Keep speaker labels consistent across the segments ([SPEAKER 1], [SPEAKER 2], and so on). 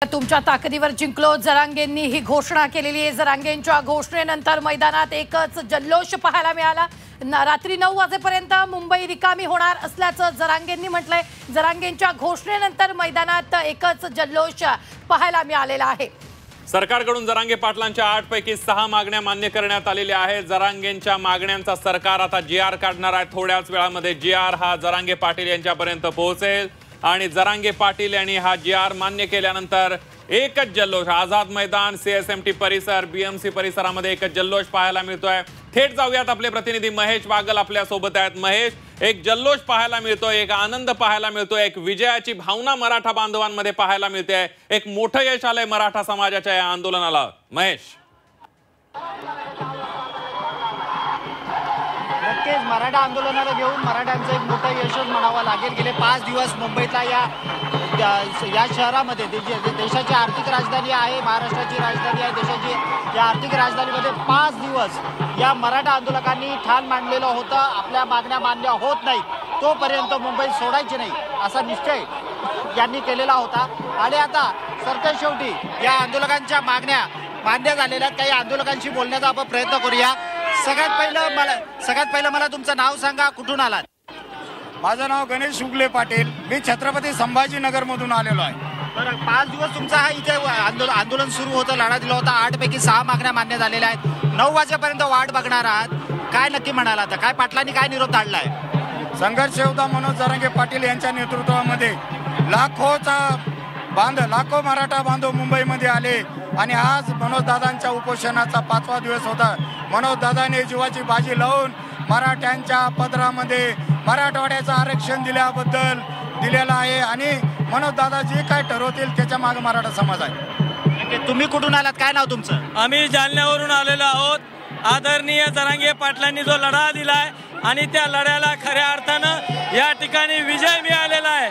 [SPEAKER 1] तुमच्या ताकदीवर जिंकलो, जरांगेंनी ही घोषणा केलेली आहे। जरांगेंच्या घोषणेनंतर मैदानात एकच जल्लोष पाहायला मिळाला। रात्री 9 वाजेपर्यंत मुंबई रिकामी होणार असल्याचं जरांगेंनी म्हटलंय। जरांगेंच्या घोषणेनंतर मैदानात एकच जल्लोष पाहायला मिळालेला आहे।
[SPEAKER 2] सरकारकडून जरांगे पाटलांच्या 8 पैकी 6 मागण्या मान्य करण्यात आलेल्या आहेत। जरांगेंच्या मागण्यांचा सरकार आता जीआर काढणार आहे। थोड्याच वेळामध्ये जीआर हा जरांगे पाटील यांच्यापर्यंत पोहोचेल आणि जरांगे पाटील यांनी हा जीआर मान्य केल्यानंतर एकच जल्लोष आझाद मैदान, सीएसएमटी परिसर, बीएमसी परिसरामध्ये एकच जल्लोष पाहायला मिळतोय। थेट जाऊयात, आपले प्रतिनिधी महेश बागल आपल्या सोबत आहेत। महेश, एक जल्लोष पाहायला मिळतोय, एक आनंद पाहायला मिळतोय, एक विजयाची भावना मराठा बांधवांमध्ये पाहायला मिळते। एक मोठं यश आलंय मराठा समाजाच्या या आंदोलनाला। महेश,
[SPEAKER 3] नक्कीच मराठा आंदोलनाला घेऊन मराठ्यांचं एक मोठं यशच म्हणावं लागेल। गेले 5 दिवस मुंबईतला या शहरामध्ये देशाची आर्थिक राजधानी आहे, महाराष्ट्राची राजधानी आहे, देशाची या आर्थिक राजधानीमध्ये 5 दिवस या मराठा आंदोलकांनी ठाण मांडलेलं होतं। आपल्या मागण्या मान्य होत नाही तोपर्यंत मुंबई सोडायची नाही असा निश्चय यांनी केलेला होता। आणि आता सरतेशेवटी या आंदोलकांच्या मागण्या मान्य झालेल्या आहेत। काही आंदोलकांशी बोलण्याचा आपण प्रयत्न करूया। सगळ्यात पहिलं मला तुमचं नाव सांगा, कुठून आलात?
[SPEAKER 4] माझं नाव गणेश शुक्ले पाटील, मी छत्रपती संभाजीनगर मधून आलेलो आहे।
[SPEAKER 3] बरं, 5 दिवस तुमचा हा इथे आंदोलन सुरू होतं, लढा दिला होता। 8 पैकी 6 मागण्या मान्य झालेल्या आहेत। 9 वाजेपर्यंत वाट बघणार आहात, काय नक्की म्हणाला? आता काय पाटलांनी काय निरोप धाडलाय?
[SPEAKER 4] संघर्ष योद्धा मनोज जरांगे पाटील यांच्या नेतृत्वामध्ये लाखो मराठा बांधव मुंबईमध्ये आले आणि आज मनोज दादांच्या उपोषणाचा 5वा दिवस होता। मनोज दादाने जीवाची बाजी लावून मराठ्यांच्या पदरामध्ये मराठवाड्याचं आरक्षण दिलेलं आहे आणि मनोज दादा जे काय ठरवतील त्याच्या मागे मराठा समाज आहे।
[SPEAKER 3] तुम्ही कुठून आलात? काय नाव तुमचं?
[SPEAKER 5] आम्ही जालन्यावरून आलेलो आहोत। आदरणीय जरांगे पाटलांनी जो लढा दिलाय आणि त्या लढ्याला खऱ्या अर्थानं या ठिकाणी विजय मिळालेला आहे।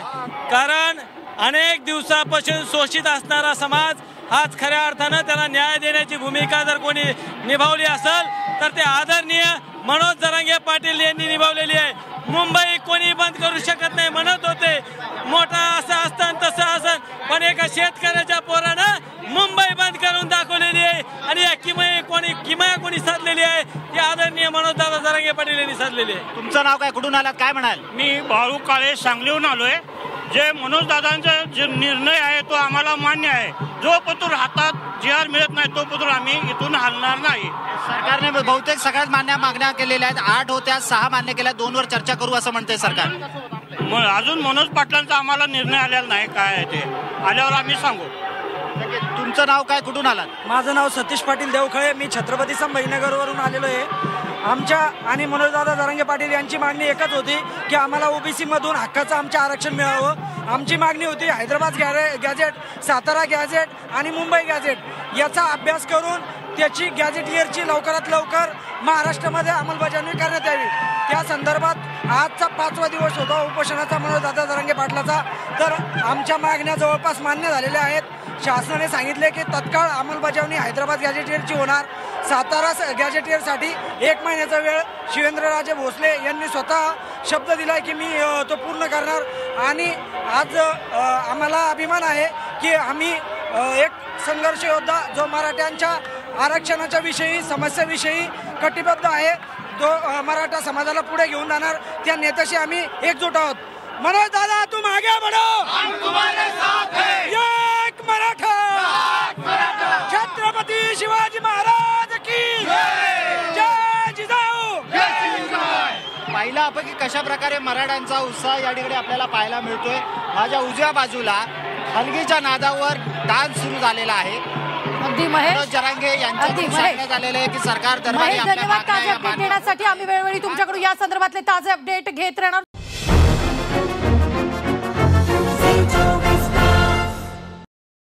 [SPEAKER 5] कारण अनेक दिवसापासून शोषित असणारा समाज हाच खऱ्या अर्थानं त्याला न्याय देण्याची भूमिका जर कोणी निभावली असेल तर ते आदरणीय मनोज जरांगे पाटील यांनी निभावलेली आहे। मुंबई कोणी बंद करू शकत नाही म्हणत होते, मोठा असं असतं तसं असं, पण एका शेतकऱ्याच्या पोरानं मुंबई बंद करून दाखवलेली आहे आणि या किमया कोणी साधलेली आहे ती आदरणीय मनोज दादा जरांगे पाटील यांनी साधलेली आहे।
[SPEAKER 3] तुमचं नाव काय, कुठून आलात, काय म्हणाल?
[SPEAKER 6] मी बाळू काळे, सांगलीहून आलोय। जे मनोज दादांचा जे निर्णय आहे तो आम्हाला मान्य आहे। जो पत्र हातात जीआर मिळत नाही तो पत्र आम्ही इथून हलणार नाही।
[SPEAKER 3] सरकारने बहुतेक सगळ्याच मागण्या केलेल्या आहेत। 8 होत्या, 6 मान्य केल्या, 2 वर चर्चा करू असं म्हणते सरकार।
[SPEAKER 6] अजून मनोज पाटलांचा आम्हाला निर्णय आलेला नाही, काय आहे ते आल्यावर आम्ही सांगू।
[SPEAKER 3] तुमचं नाव काय, कुठून आलात?
[SPEAKER 5] माझं नाव सतीश पाटील देवखळे, मी छत्रपती संभाजीनगरवरून आलेलो आहे। आमच्या आणि मनोजदादा जरांगे पाटील यांची मागणी एकच होती की आम्हाला ओबीसी मधून हक्काचं आमचं आरक्षण मिळावं। आमची मागणी होती हैदराबाद गॅजेट, सातारा गॅजेट आणि मुंबई गॅजेट याचा अभ्यास करून त्याची गॅजेटियरची लवकरात लवकर महाराष्ट्रामध्ये अंमलबजावणी करण्यात यावी। त्या संदर्भात आजचा 5वा दिवस होता उपोषणाचा मनोजदादा जरांगे पाटलाचा। तर आमच्या मागण्या जवळपास मान्य झालेल्या आहेत। शासनाने सांगितले की तत्काळ अंमलबजावणी हैदराबाद गॅजेटियरची होणार। सातारा गॅजेटियरसाठी 1 महिन्याचा वेळ शिवेंद्रराजे भोसले यांनी स्वतः शब्द दिलाय की मी तो पूर्ण करणार। आणि आज आम्हाला अभिमान आहे की आम्ही एक संघर्ष योद्धा जो मराठ्यांच्या आरक्षणाच्या विषयी, समस्याविषयी कटिबद्ध आहे, तो मराठा समाजाला पुढे घेऊन जाणार, त्या नेत्याशी आम्ही एकजूट आहोत। मनोज दादा तुम आगे बढ़ो, हम तुम्हारे साथ हैं, एक मराठा, छत्रपती शिवाजी महाराज की जय जिजाऊ।
[SPEAKER 3] पाहिलं आपण की कशा प्रकारे मराठ्यांचा उत्साह या ठिकाणी आपल्याला पाहायला मिळतोय। माझ्या उजव्या बाजूला हलगीच्या नादावर डान्स सुरू झालेला आहे।
[SPEAKER 1] अगदी महेश
[SPEAKER 3] जरांगे यांच्याकडून सांगण्यात आलेलं आहे की सरकार दरबारी
[SPEAKER 1] धन्यवाद ताजे अपडेट देण्यासाठी। आम्ही वेळोवेळी तुमच्याकडून या संदर्भातले ताजे अपडेट घेत राहणार।